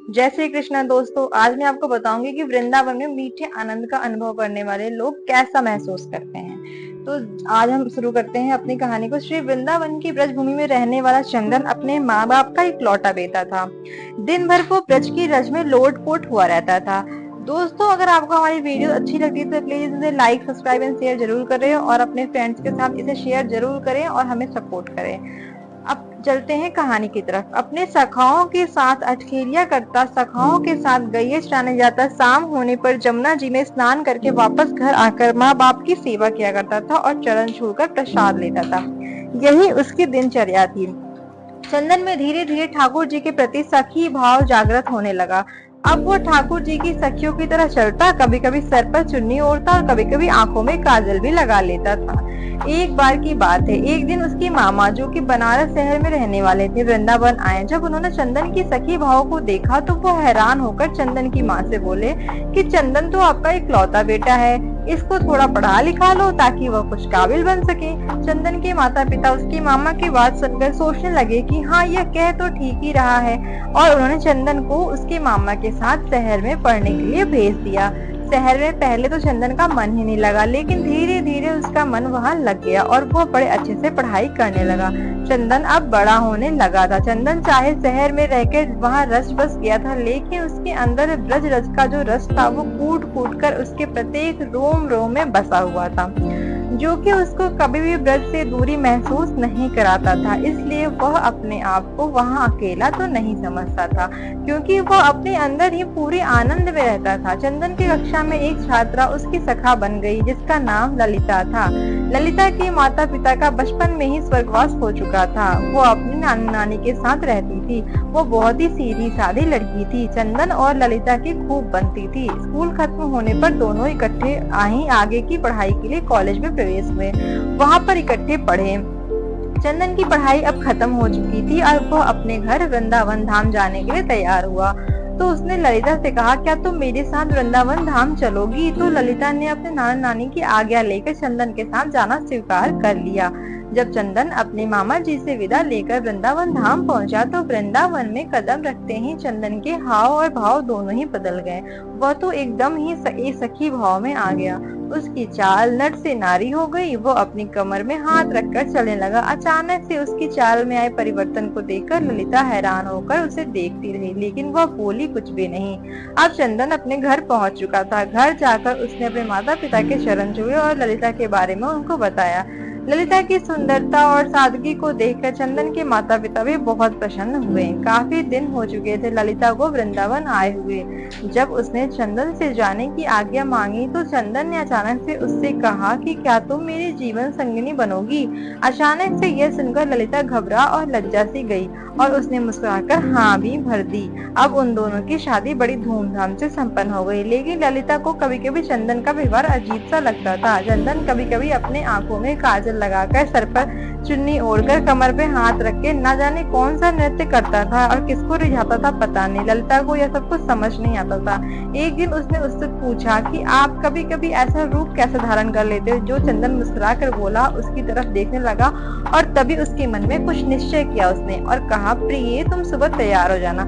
जय श्री कृष्णा दोस्तों, आज मैं आपको बताऊंगी कि वृंदावन में मीठे आनंद का अनुभव करने वाले लोग कैसा महसूस करते हैं। तो आज हम शुरू करते हैं अपनी कहानी को। श्री वृंदावन की ब्रजभूमि में रहने वाला चंदन अपने माँ बाप का इकलौता बेटा था। दिन भर वो ब्रज की रज में लोट-पोट हुआ रहता था। दोस्तों, अगर आपको हमारी वीडियो अच्छी लगती है तो प्लीज इसे लाइक, सब्सक्राइब एंड शेयर जरूर करें और अपने फ्रेंड्स के साथ इसे शेयर जरूर करें और हमें सपोर्ट करें। अब चलते हैं कहानी की तरफ। अपने सखाओं के साथ अठखेलिया करता, सखाओं के साथ गैये चराने जाता, शाम होने पर जमुना जी में स्नान करके वापस घर आकर माँ बाप की सेवा किया करता था और चरण छूकर प्रसाद लेता था। यही उसकी दिनचर्या थी। चंदन में धीरे धीरे ठाकुर जी के प्रति सखी भाव जागृत होने लगा। अब वो ठाकुर जी की सखियों की तरह चलता, कभी कभी सर पर चुन्नी ओढ़ता और कभी कभी आंखों में काजल भी लगा लेता था। एक बार की बात है, एक दिन उसकी मामा, जो कि बनारस शहर में रहने वाले थे, वृंदावन आए। जब उन्होंने चंदन की सखी भाव को देखा तो वो हैरान होकर चंदन की माँ से बोले कि चंदन तो आपका इकलौता बेटा है, इसको थोड़ा पढ़ा लिखा लो ताकि वह कुछ काबिल बन सके। चंदन के माता पिता उसकी मामा की बात सुनकर सोचने लगे कि हाँ, यह कह तो ठीक ही रहा है, और उन्होंने चंदन को उसकी मामा के साथ शहर में पढ़ने के लिए भेज दिया। शहर में पहले तो चंदन का मन ही नहीं लगा, लेकिन धीरे धीरे उसका मन वहाँ लग गया और वो बड़े अच्छे से पढ़ाई करने लगा। चंदन अब बड़ा होने लगा था। चंदन चाहे शहर में रहकर वहाँ रस बस गया था, लेकिन उसके अंदर ब्रज रस का जो रस था वो कूट कूट कर उसके प्रत्येक रोम रोम में बसा हुआ था, जो कि उसको कभी भी ब्रज से दूरी महसूस नहीं कराता था। इसलिए वह अपने आप को वहाँ अकेला तो नहीं समझता था, क्योंकि वह अपने अंदर ही पूरे आनंद में रहता था। चंदन की कक्षा में एक छात्रा उसकी सखा बन गई, जिसका नाम ललिता था। ललिता के माता पिता का बचपन में ही स्वर्गवास हो चुका था। वो अपनी नानी नानी के साथ रहती थी। वो बहुत ही सीधी सादी लड़की थी। चंदन और ललिता की खूब बनती थी। स्कूल खत्म होने पर दोनों इकट्ठे आगे की पढ़ाई के लिए कॉलेज में प्रवेश हुए। वहाँ पर इकट्ठे पढ़े। चंदन की पढ़ाई अब खत्म हो चुकी थी और वह अपने घर वृंदावन धाम जाने के लिए तैयार हुआ। तो उसने ललिता से कहा, क्या तुम मेरे साथ वृंदावन धाम चलोगी? तो ललिता ने अपने नाना नानी की आज्ञा लेकर चंदन के साथ जाना स्वीकार कर लिया। जब चंदन अपने मामा जी से विदा लेकर वृंदावन धाम पहुंचा तो वृंदावन में कदम रखते ही चंदन के हाव और भाव दोनों ही बदल गए। वह तो एकदम ही सखी भाव में आ गया। उसकी चाल नट से नारी हो गई। वो अपनी कमर में हाथ रखकर चलने लगा। अचानक से उसकी चाल में आए परिवर्तन को देखकर ललिता हैरान होकर उसे देखती रही, लेकिन वह बोली कुछ भी नहीं। अब चंदन अपने घर पहुंच चुका था। घर जाकर उसने अपने माता पिता के चरण छुए और ललिता के बारे में उनको बताया। ललिता की सुंदरता और सादगी को देखकर चंदन के माता पिता भी बहुत प्रसन्न हुए। काफी दिन हो चुके थे ललिता को वृंदावन आए हुए। जब उसने चंदन से जाने की आज्ञा मांगी तो चंदन ने अचानक से उससे कहा कि क्या तुम मेरी जीवन संगिनी बनोगी? अचानक से यह सुनकर ललिता घबरा और लज्जा सी गई और उसने मुस्कुराकर हाँ भी भर दी। अब उन दोनों की शादी बड़ी धूमधाम से संपन्न हो गई, लेकिन ललिता को कभी कभी चंदन का व्यवहार अजीब सा लगता था। चंदन कभी कभी अपने आंखों में काजल लगाकर, सर पर चुन्नी ओढ़कर, कमर पे हाथ रख के न जाने कौन सा नृत्य करता था और किसको रिझाता था पता नहीं। ललिता को यह सब कुछ समझ नहीं आता था। एक दिन उसने उससे पूछा कि आप कभी कभी ऐसा रूप कैसे धारण कर लेते हो? जो चंदन मुस्कुरा कर बोला, उसकी तरफ देखने लगा और तभी उसके मन में कुछ निश्चय किया उसने और कहा, प्रिय तुम सुबह तैयार हो जाना,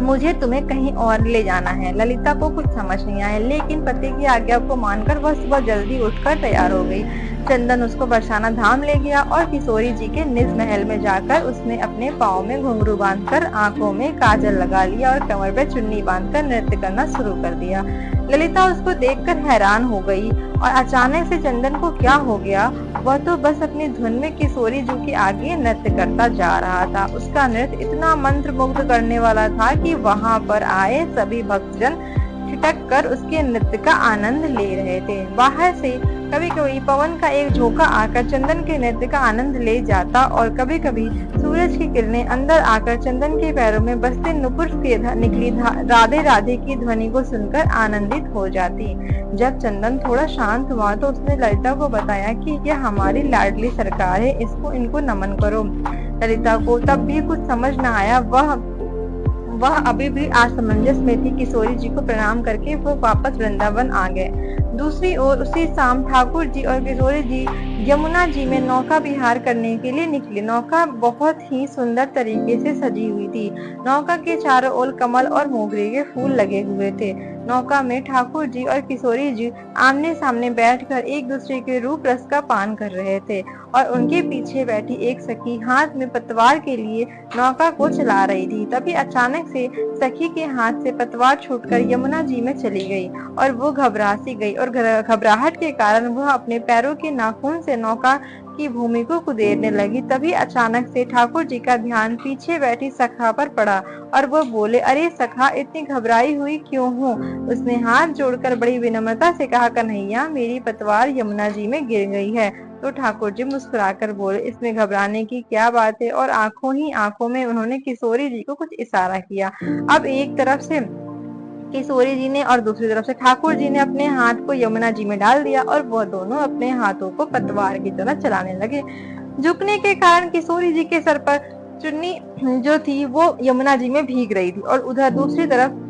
मुझे तुम्हें कहीं और ले जाना है। ललिता को कुछ समझ नहीं आया, लेकिन पति की आज्ञा को मानकर वह सुबह जल्दी उठकर तैयार हो गई। चंदन उसको बरसाना धाम ले गया और किशोरी जी के निज महल में जाकर उसने अपने पाँव में घुंघरू बांधकर, आंखों में काजल लगा लिया और कमर पर चुन्नी बांधकर नृत्य करना शुरू कर दिया। ललिता उसको देखकर हैरान हो गई और अचानक से चंदन को क्या हो गया? वह तो बस अपनी धुन में किशोरी जी के आगे नृत्य करता जा रहा था। उसका नृत्य इतना मंत्र मुग्ध करने वाला था कि वहां पर आए सभी भक्तजन ठिठक कर उसके नृत्य का आनंद ले रहे थे। बाहर से कभी कभी पवन का एक झोंका आकर चंदन के नृत्य का आनंद ले जाता और कभी कभी सूरज की किरणें अंदर आकर चंदन के पैरों में बजते नुपुर से निकली राधे राधे की ध्वनि को सुनकर आनंदित हो जाती। जब चंदन थोड़ा शांत हुआ तो उसने ललिता को बताया कि यह हमारी लाडली सरकार है, इनको नमन करो। ललिता को तब भी कुछ समझ न आया। वह अभी भी असमंजस में थी। किशोरी जी को प्रणाम करके वो वापस वृंदावन आ गए। दूसरी ओर उसी शाम ठाकुर जी और किशोरी जी यमुना जी में नौका विहार करने के लिए निकले। नौका बहुत ही सुंदर तरीके से सजी हुई थी। नौका के चारों ओर कमल और मोगरे के फूल लगे हुए थे। नौका में ठाकुर जी और किशोरी जी आमने सामने बैठकर एक दूसरे के रूप रस का पान कर रहे थे और उनके पीछे बैठी एक सखी हाथ में पतवार के लिए नौका को चला रही थी। तभी अचानक से सखी के हाथ से पतवार छूटकर यमुना जी में चली गई और वो घबरा सी गई और घबराहट के कारण वह अपने पैरों के नाखून से नौका की भूमि को कुदेरने लगी। तभी अचानक से ठाकुर जी का ध्यान पीछे बैठी सखा पर पड़ा और वो बोले, अरे सखा, इतनी घबराई हुई क्यों हो? उसने हाथ जोड़कर बड़ी विनम्रता से कहा, कन्हैया, मेरी पतवार यमुना जी में गिर गई है। तो ठाकुर जी मुस्कुराकर बोले, इसमें घबराने की क्या बात है? और आंखों ही आंखों में उन्होंने किशोरी जी को कुछ इशारा किया। अब एक तरफ से किशोरी जी ने और दूसरी तरफ से ठाकुर जी ने अपने हाथ को यमुना जी में डाल दिया और वह दोनों अपने हाथों को पतवार की तरह चलाने लगे। झुकने के कारण किशोरी जी के सर पर चुन्नी जो थी वो यमुना जी में भीग रही थी और उधर दूसरी तरफ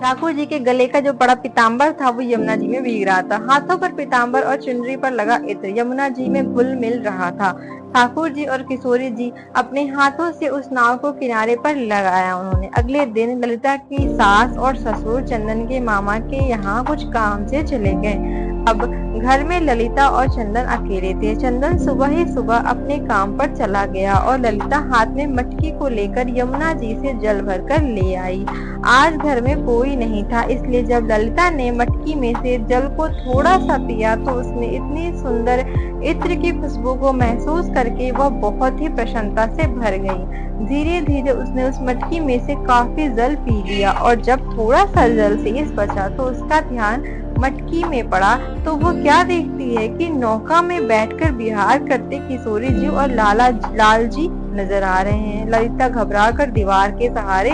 ठाकुर जी के गले का जो बड़ा पीताम्बर था वो यमुना जी में भीग रहा था। हाथों पर पीताम्बर और चुनरी पर लगा इत्र यमुना जी में घुल मिल रहा था। ठाकुर जी और किशोरी जी अपने हाथों से उस नाव को किनारे पर लगाया। उन्होंने अगले दिन ललिता की सास और ससुर चंदन के मामा के यहाँ कुछ काम से चले गए। अब घर में ललिता और चंदन अकेले थे। चंदन सुबह ही सुबह अपने काम पर चला गया और ललिता हाथ में मटकी को लेकर यमुना जी से जल भरकर ले आई। आज घर में कोई नहीं था, इसलिए जब ललिता ने मटकी में से जल को थोड़ा सा पिया तो उसने इतनी सुंदर इत्र की खुशबू को महसूस करके वह बहुत ही प्रसन्नता से भर गई। धीरे धीरे उसने उस मटकी में से काफी जल पी लिया और जब थोड़ा सा जल शेष बचा तो उसका ध्यान मटकी में पड़ा तो वो क्या देखती है कि नौका में बैठकर विहार करते किशोरी जी और लाल जी नजर आ रहे हैं। ललिता घबराकर दीवार के सहारे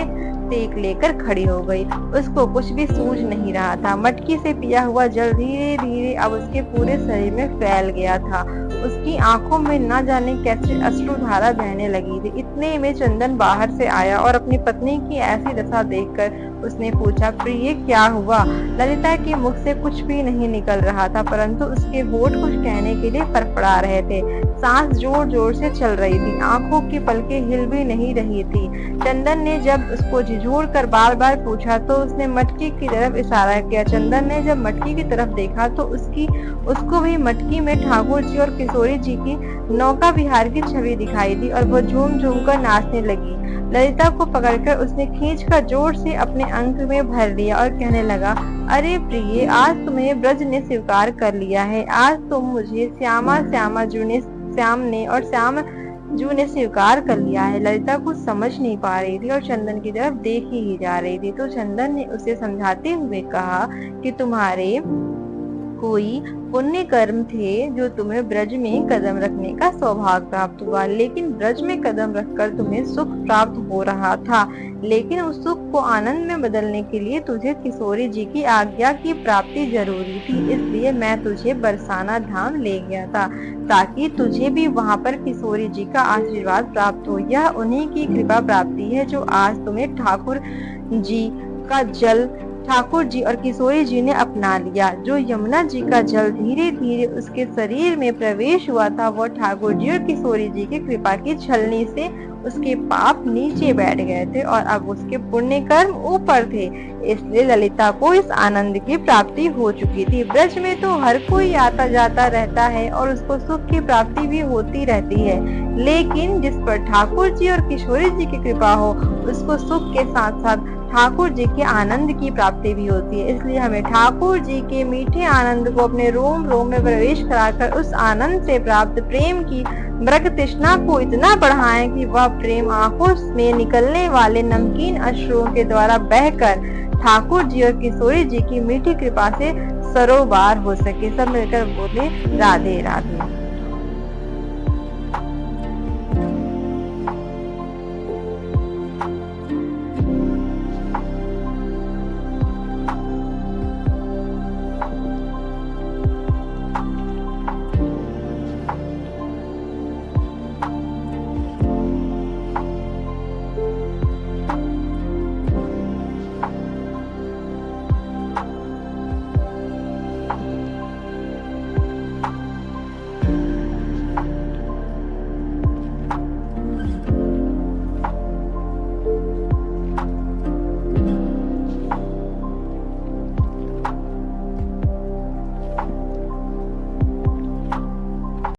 टेक लेकर खड़ी हो गई। उसको कुछ भी सूझ नहीं रहा था। मटकी से पिया हुआ जल धीरे धीरे अब उसके पूरे शरीर में फैल गया था। उसकी आंखों में न जाने कैसे अश्रुधारा बहने लगी थी। इतने में चंदन बाहर से आया और अपनी पत्नी की ऐसी दशा देखकर उसने पूछा, प्रिय, क्या हुआ? ललिता के मुख से कुछ भी नहीं निकल रहा था, परंतु उसके होठ कुछ कहने के लिए फड़फड़ा रहे थे। सांस जोर जोर से चल रही थी। आंखों की पलकें हिल भी नहीं रही थी। चंदन ने जब उसको झिझोड़ कर बार बार पूछा तो उसने मटकी की तरफ इशारा किया। चंदन ने जब मटकी की तरफ देखा तो उसको भी मटकी में ठाकुर जी और किशोरी जी की नौका विहार की छवि दिखाई दी और वो झूम झूम कर नाचने लगी। ललिता को पकड़कर उसने खींचकर जोर से अपने अंक में भर लिया और कहने लगा, अरे प्रिय, आज तुम्हें ब्रज ने स्वीकार कर लिया है। आज तुम मुझे श्याम जू ने स्वीकार कर लिया है। ललिता कुछ समझ नहीं पा रही थी और चंदन की तरफ देख ही जा रही थी। तो चंदन ने उसे समझाते हुए कहा कि तुम्हारे कोई पुण्य कर्म थे जो तुम्हें ब्रज में कदम रखने का सौभाग्य प्राप्त हुआ, लेकिन ब्रज में कदम रखकर तुम्हें सुख प्राप्त हो रहा था, लेकिन उस सुख को आनंद में बदलने के लिए तुझे किशोरी जी की आज्ञा की प्राप्ति जरूरी थी। इसलिए मैं तुझे बरसाना धाम ले गया था ताकि तुझे भी वहां पर किशोरी जी का आशीर्वाद प्राप्त हो। यह उन्हीं की कृपा प्राप्ति है जो आज तुम्हें ठाकुर जी और किशोरी जी ने अपना लिया। जो यमुना जी का जल धीरे धीरे उसके शरीर में प्रवेश हुआ था वह ठाकुर जी और किशोरी जी की कृपा की छलनी से उसके पाप नीचे बैठ गए थे और अब उसके पुण्य कर्म ऊपर थे। इसलिए ललिता को इस आनंद की प्राप्ति हो चुकी थी। ब्रज में तो हर कोई आता जाता रहता है और उसको सुख की प्राप्ति भी होती रहती है, लेकिन जिस पर ठाकुर जी और किशोरी जी की कृपा हो उसको सुख के साथ साथ ठाकुर जी के आनंद की प्राप्ति भी होती है। इसलिए हमें ठाकुर जी के मीठे आनंद को अपने रोम रोम में प्रवेश कराकर उस आनंद से प्राप्त प्रेम की मृग तृष्णा को इतना बढ़ाएं कि वह प्रेम आंखों में निकलने वाले नमकीन अश्रुओं के द्वारा बहकर ठाकुर जी और किशोरी जी की मीठी कृपा से सरोबार हो सके। सब मिलकर बोले, राधे राधे।